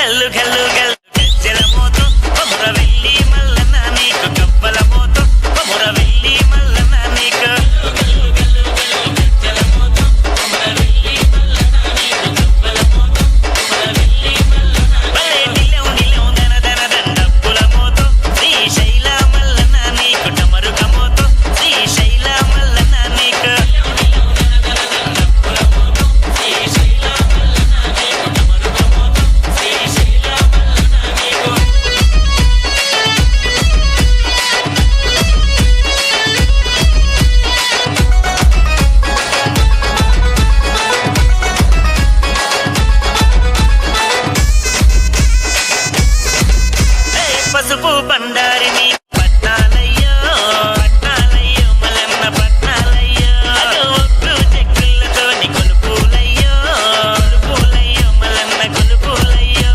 గల్లు గల్లు గల్లు గజ్జల మోతో కొమురవెల్లి మల్లన్న నీకు గవ్వల మోతో కొమురవెల్లి మల్లన్న నీకు గజ్జల మోతో కొమురవెల్లి మల్లన్న నీకు గవ్వల మోతో కొమురవెల్లి మల్లన్న భలే నిలవు నిలవు దన దన దండప్పుల మోతో శ్రీశైల మల్లన్న నీకు డమరుక మోతో శ్రీశైల మల్లన్న నీకు పసుపు బండారిని పట్నాలయ్యో పట్నాలయ్యో మలన్న పట్నాలయ్యో ఒట్టు చెక్కులతోని కొలుపులయ్యో కొలుపులయ్యో మలన్న కొలుపులయ్యో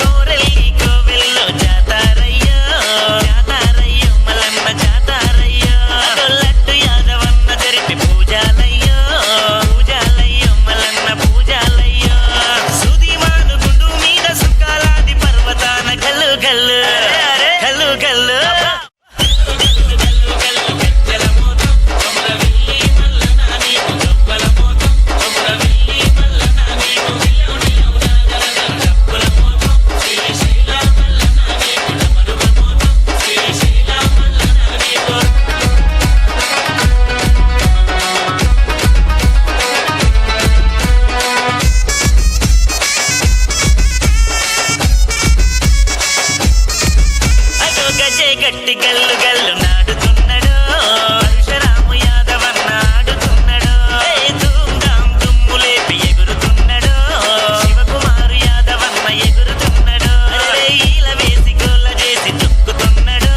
కోరెల్లి కోవెల్లో జాతారయ్యో జాతారయ్యో మలన్న జాతారయ్యో లడ్డు యాదవన్న జరిపి పూజాలయ్యో పూజాలయ్యో మలన్న పూజాలయ్యో సుదిమాను గుండు మీద సుఖాలాది పర్వతాన గల్లు గల్లు గల్లు గల్లు గజ్జల మోతో కొమురవెల్లి మల్లన్న నీకు గవ్వల మోతో కొమురవెల్లి మల్లన్న నీకు డప్పుల మోతో శ్రీశైల మల్లన్న నీకు డమరుక మోతో శ్రీశైల మల్లన్న నీకు అదో గజే గట్టి గల్లు గల్లు నాడుతున్నాడు పరశురాము యాదవన్న ఆడుతున్నాడు ధూమ్ధాం దుమ్ము లేపి ఎగురుతున్నాడు శివకుమారు యాదవన్న ఎగురుతున్నాడు ఈల వేసి గోల చేసి దుక్కుతున్నాడు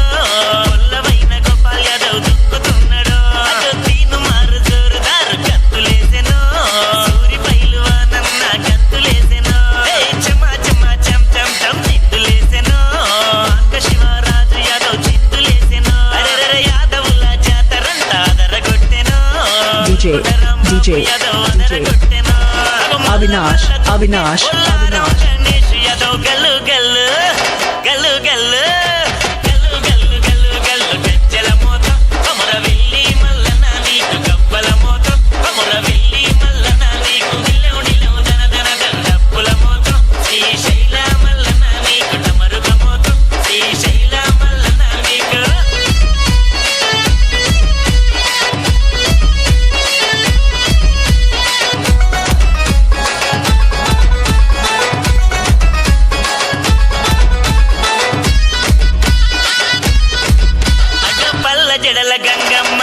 కొల్లవైన గోపాల్ యాదవ్ దుక్కుతున్నాడు అదో తీను మారు జోరుదారు గంతులేసెను సూరి పైలువానన్న గంతులేసెను చమా చమా చం చం చం చిందులేసెను శివరాజు యాదవ్ చిందులేసెను అరెరె యాదవుల జాతరంట అదరగొట్టెను DJ యాదవ్ అదరగొట్టెను అవినాష్ అవినాష్ అవినాష్ గణేష్ యాదవ్ గల్లు గల్లు గల్లు గల్లు గల్లు గల్లు గల్లు గల్లు గజ్జల మోతో కొమురవెల్లి మల్లన్న నీకు గవ్వల మోతో కొమురవెల్లి మల్లన్న నీకు నిలవు నిలవు దన దన దండప్పుల మోతో శ్రీశైల మల్లన్న నీకు డమరుక మోతో శ్రీశైల మల్లన్న నీకు అటు పల్ల జడల గంగమ్మ